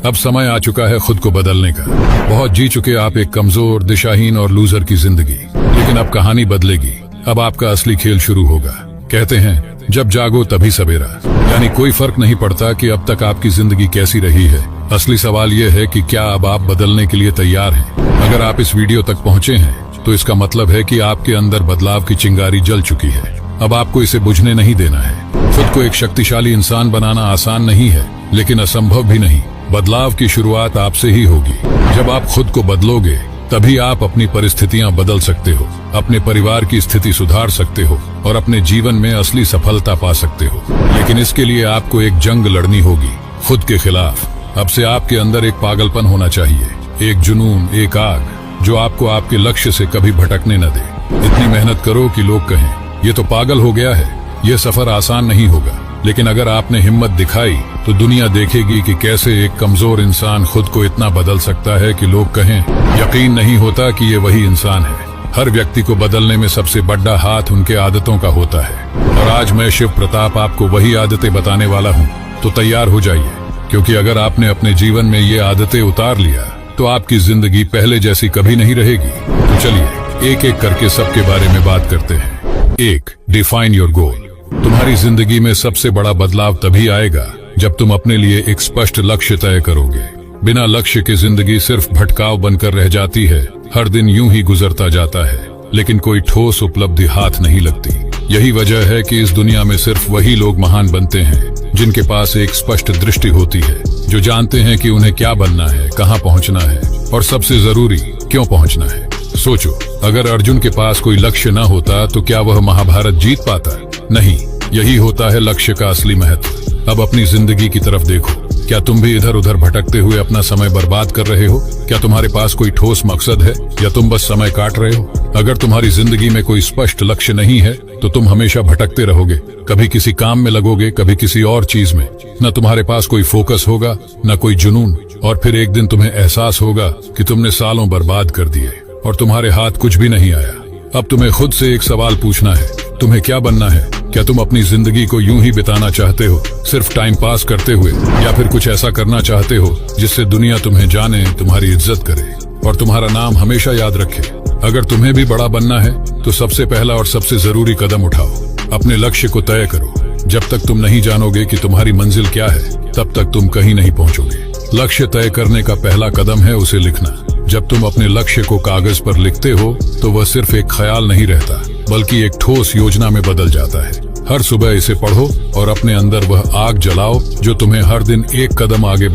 अब समय आ चुका है खुद को बदलने का। बहुत जी चुके आप एक कमजोर, दिशाहीन और लूजर की जिंदगी, लेकिन अब कहानी बदलेगी। अब आपका असली खेल शुरू होगा। कहते हैं जब जागो तभी सवेरा, यानी कोई फर्क नहीं पड़ता कि अब तक आपकी जिंदगी कैसी रही है। असली सवाल यह है कि क्या अब आप बदलने के लिए तैयार हैं? अगर आप इस वीडियो तक पहुंचे हैं तो इसका मतलब है कि आपके अंदर बदलाव की चिंगारी जल चुकी है। अब आपको इसे बुझने नहीं देना है। खुद को एक शक्तिशाली इंसान बनाना आसान नहीं है, लेकिन असंभव भी नहीं। बदलाव की शुरुआत आपसे ही होगी। जब आप खुद को बदलोगे तभी आप अपनी परिस्थितियां बदल सकते हो, अपने परिवार की स्थिति सुधार सकते हो और अपने जीवन में असली सफलता पा सकते हो। लेकिन इसके लिए आपको एक जंग लड़नी होगी, खुद के खिलाफ। अब से आपके अंदर एक पागलपन होना चाहिए, एक जुनून, एक आग जो आपको आपके लक्ष्य से कभी भटकने न दे। इतनी मेहनत करो कि लोग कहें ये तो पागल हो गया है। ये सफर आसान नहीं होगा, लेकिन अगर आपने हिम्मत दिखाई तो दुनिया देखेगी कि कैसे एक कमजोर इंसान खुद को इतना बदल सकता है कि लोग कहें यकीन नहीं होता कि ये वही इंसान है। हर व्यक्ति को बदलने में सबसे बड़ा हाथ उनके आदतों का होता है, और आज मैं शिव प्रताप आपको वही आदतें बताने वाला हूँ। तो तैयार हो जाइए, क्योंकि अगर आपने अपने जीवन में ये आदतें उतार लिया तो आपकी जिंदगी पहले जैसी कभी नहीं रहेगी। तो चलिए एक एक करके सबके बारे में बात करते हैं। 1. Define your goal. तुम्हारी जिंदगी में सबसे बड़ा बदलाव तभी आएगा जब तुम अपने लिए एक स्पष्ट लक्ष्य तय करोगे। बिना लक्ष्य के जिंदगी सिर्फ भटकाव बनकर रह जाती है। हर दिन यूं ही गुजरता जाता है, लेकिन कोई ठोस उपलब्धि हाथ नहीं लगती। यही वजह है कि इस दुनिया में सिर्फ वही लोग महान बनते हैं जिनके पास एक स्पष्ट दृष्टि होती है, जो जानते हैं कि उन्हें क्या बनना है, कहाँ पहुँचना है और सबसे जरूरी क्यों पहुँचना है। सोचो, अगर अर्जुन के पास कोई लक्ष्य न होता तो क्या वह महाभारत जीत पाता? नहीं। यही होता है लक्ष्य का असली महत्व। अब अपनी जिंदगी की तरफ देखो। क्या तुम भी इधर उधर भटकते हुए अपना समय बर्बाद कर रहे हो? क्या तुम्हारे पास कोई ठोस मकसद है या तुम बस समय काट रहे हो? अगर तुम्हारी जिंदगी में कोई स्पष्ट लक्ष्य नहीं है तो तुम हमेशा भटकते रहोगे। कभी किसी काम में लगोगे, कभी किसी और चीज में। न तुम्हारे पास कोई फोकस होगा, न कोई जुनून, और फिर एक दिन तुम्हें एहसास होगा कि तुमने सालों बर्बाद कर दिए और तुम्हारे हाथ कुछ भी नहीं आया। अब तुम्हें खुद से एक सवाल पूछना है, तुम्हें क्या बनना है? क्या तुम अपनी जिंदगी को यूं ही बिताना चाहते हो, सिर्फ टाइम पास करते हुए, या फिर कुछ ऐसा करना चाहते हो जिससे दुनिया तुम्हें जाने, तुम्हारी इज्जत करे और तुम्हारा नाम हमेशा याद रखे? अगर तुम्हें भी बड़ा बनना है तो सबसे पहला और सबसे जरूरी कदम उठाओ। अपने लक्ष्य को तय करो। जब तक तुम नहीं जानोगे कि तुम्हारी मंजिल क्या है, तब तक तुम कहीं नहीं पहुंचोगे। लक्ष्य तय करने का पहला कदम है उसे लिखना। जब तुम अपने लक्ष्य को कागज पर लिखते हो तो वह सिर्फ एक ख्याल नहीं रहता, बल्कि एक ठोस योजना में बदल जाता है। हर सुबह इसे पढ़ो और अपने अंदर वह आग जलाओ जो तुम्हें हर दिन एक कदम आगे